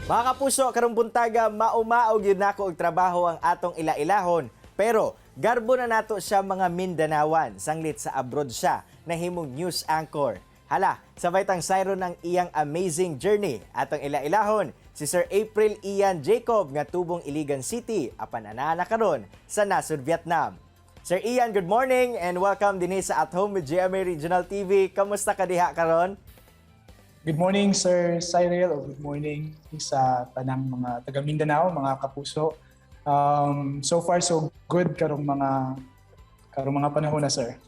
Mga kapuso, karong buntaga, maumaog yun nako og trabaho ang atong ila-ilahon. Pero, garbo na nato siya mga Mindanawan. Sanglit sa abroad siya, nahimong news anchor. Hala, sabay tang sayro ng iyang amazing journey. Atong ila-ilahon, si Sir April Ian Jacob nga tubong Iligan City, apan anana karon sa nasod Vietnam. Sir Ian, good morning and welcome dinhi sa At Home with GMA Regional TV. Kamusta ka diha karon? Good morning, Sir Cyril, o good morning sa tanang mga taga Mindanao, mga kapuso. So far, so good karong mga panahon na, sir.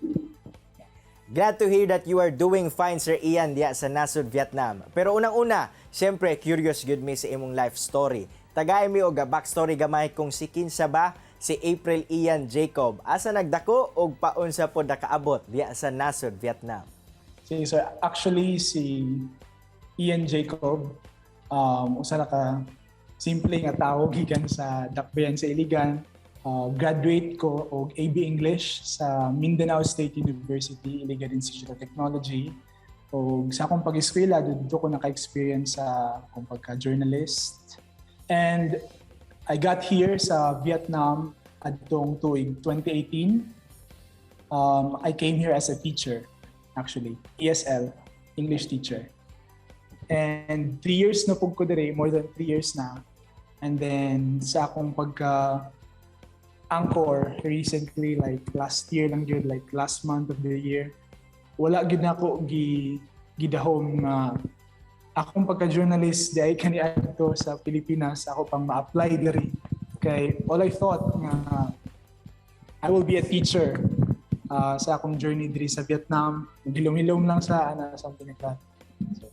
Glad to hear that you are doing fine, Sir Ian, diya sa nasod Vietnam. Pero unang-una, siyempre, curious good me sa imong life story. Tagay mi og backstory gamay kung si kinsa ba si April Ian Jacob. Asa nagdako og paunsa pod nakaabot diya sa nasod Vietnam? Sir, actually, si Ian Jacob, usa na ka simple nga tao gikan sa Dakbayan sa Iligan. Graduate ko og AB English sa Mindanao State University, Iligan Institute of Technology. O sa akong pag-eskwela, dito ko naka-experience sa akong pagka-journalist. And I got here sa Vietnam adtong tuig 2018. I came here as a teacher, actually, ESL, English teacher. And 3 years na po ko dire, more than 3 years na. And then sa akong pagka-anchor recently, like last year lang yun, like last month of the year, wala gid na ako gidahom nga akong pagka-journalist di ay kaniadto sa Pilipinas, ako pang ma-apply diri. Kay all I thought nga I will be a teacher sa akong journey diri sa Vietnam. Gilom-hilom lang sa something like that. So,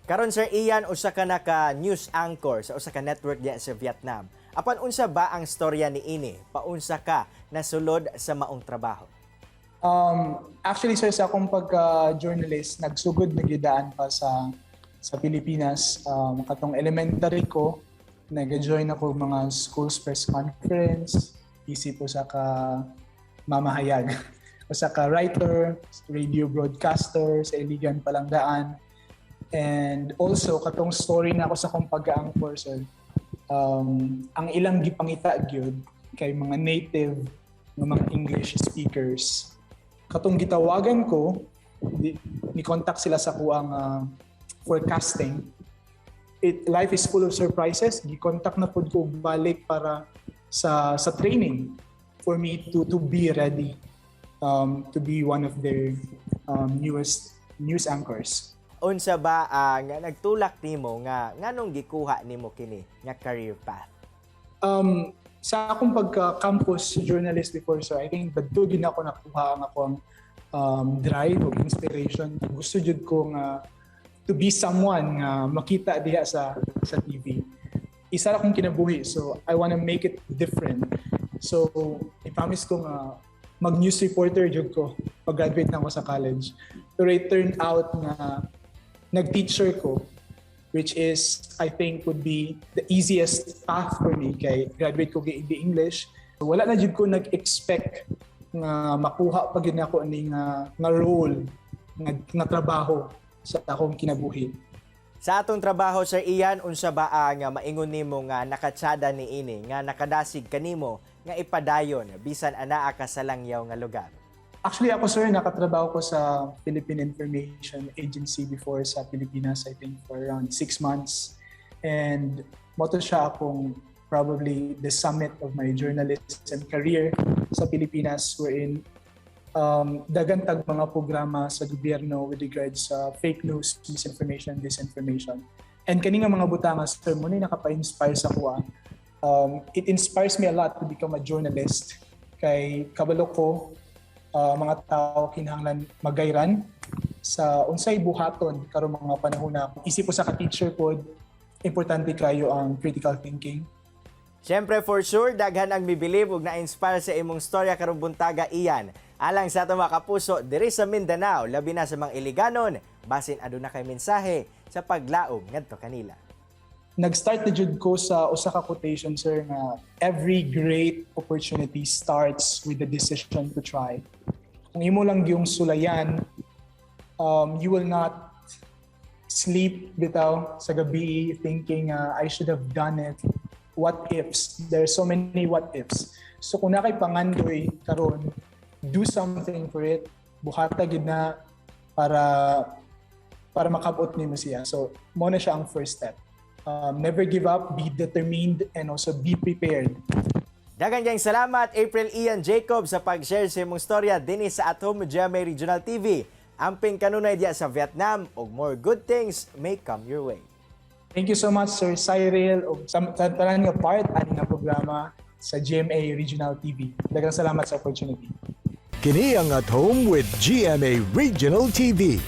Karon Sir Ian, usa ka na ka news anchor sa usa ka network diya sa Vietnam. Apan unsa ba ang storya ni ini? Paunsa ka nasulod sa maong trabaho? Actually, sir, sa akong pagka-journalist, nagsugod na gidaan pa sa Pilipinas. Katong elementary ko, nag-join ako mga school's press conference, isip po sa ka mamahayag. O sa ka writer, radio broadcaster, sa Iligan Palangdaan. And also, katong story na ako sa akong pag-anchor, sir, ang ilang gipangita gyud kay mga native ng mga English speakers. Katong gitawagan ko, ni-contact sila sa kuang forecasting. Life is full of surprises. Gi-contact na pud ko balik para sa training for me to be ready to be one of their newest news anchors. Unsa ba ang nagtulak nimo nga nganong gikuha nimo kini nga career path? Sa akong pagka-campus journalist before, sir, I think badto gid ako nakuha ang akong drive o inspiration. Gusto jud ko nga to be someone nga makita diha sa TV. Isa ra akong kinabuhi, so I wanna make it different. So, i-promise ko nga mag-news reporter jud ko pag-graduate na ako sa college. Pero it turned out na nag-teacher ko, which is, I think, would be the easiest path for me kay graduate ko kay English. So, wala na jud ko nag-expect nga makuha pa gid ako ani nga role, nga trabaho sa akong kinabuhi. Sa atong trabaho, Sir Ian, unsa ba ang maingon nimo nga nakatsada ni ini nga nakadasig kanimo nga ipadayon bisan anaa ka sa langyaw nga lugar? Actually, ako, sir, nakatrabaho ko sa Philippine Information Agency before sa Pilipinas, I think, for around 6 months. And moto siya akong probably the summit of my journalism career sa Pilipinas, wherein dagantag mga programa sa gobyerno with regards sa fake news, misinformation, disinformation. And kaninga mga butanga, sir, mo na nakapa-inspire sa kuha. It inspires me a lot to become a journalist. Kay kabalo ko, mga tao kinahanglan magayran sa unsay buhaton karong mga panahon na isip ko sa ka-teacher pod, importante kayo ang critical thinking. Siyempre, for sure, daghan ang bibilib ug na-inspire sa imong storya karong buntaga, Ian. Alang sa atong mga kapuso, diri sa Mindanao, labi na sa mga Iliganon, basin aduna kay mensahe sa paglaom ngadto kanila. Nag-start na jud ko sa usa ka quotation, sir, nga every great opportunity starts with the decision to try. Kung imo lang yung sulayan, you will not sleep bitaw sa gabi thinking I should have done it. What ifs? There's so many what ifs. So kung nakay pangandoy karon, do something for it. Buhata gid na para makabot nimo siya. So mo na siya ang first step. Never give up, be determined, and also be prepared. Daghang kayong salamat April Ian Jacob sa pag-share sa imong storya dinhi sa At Home GMA Regional TV. Amping kanunay diya sa Vietnam ug more good things may come your way. Thank you so much, Sir Cyril, o sa tanan nga part ani nga programa sa GMA Regional TV. Daghang salamat sa opportunity. Kini ang At Home with GMA Regional TV.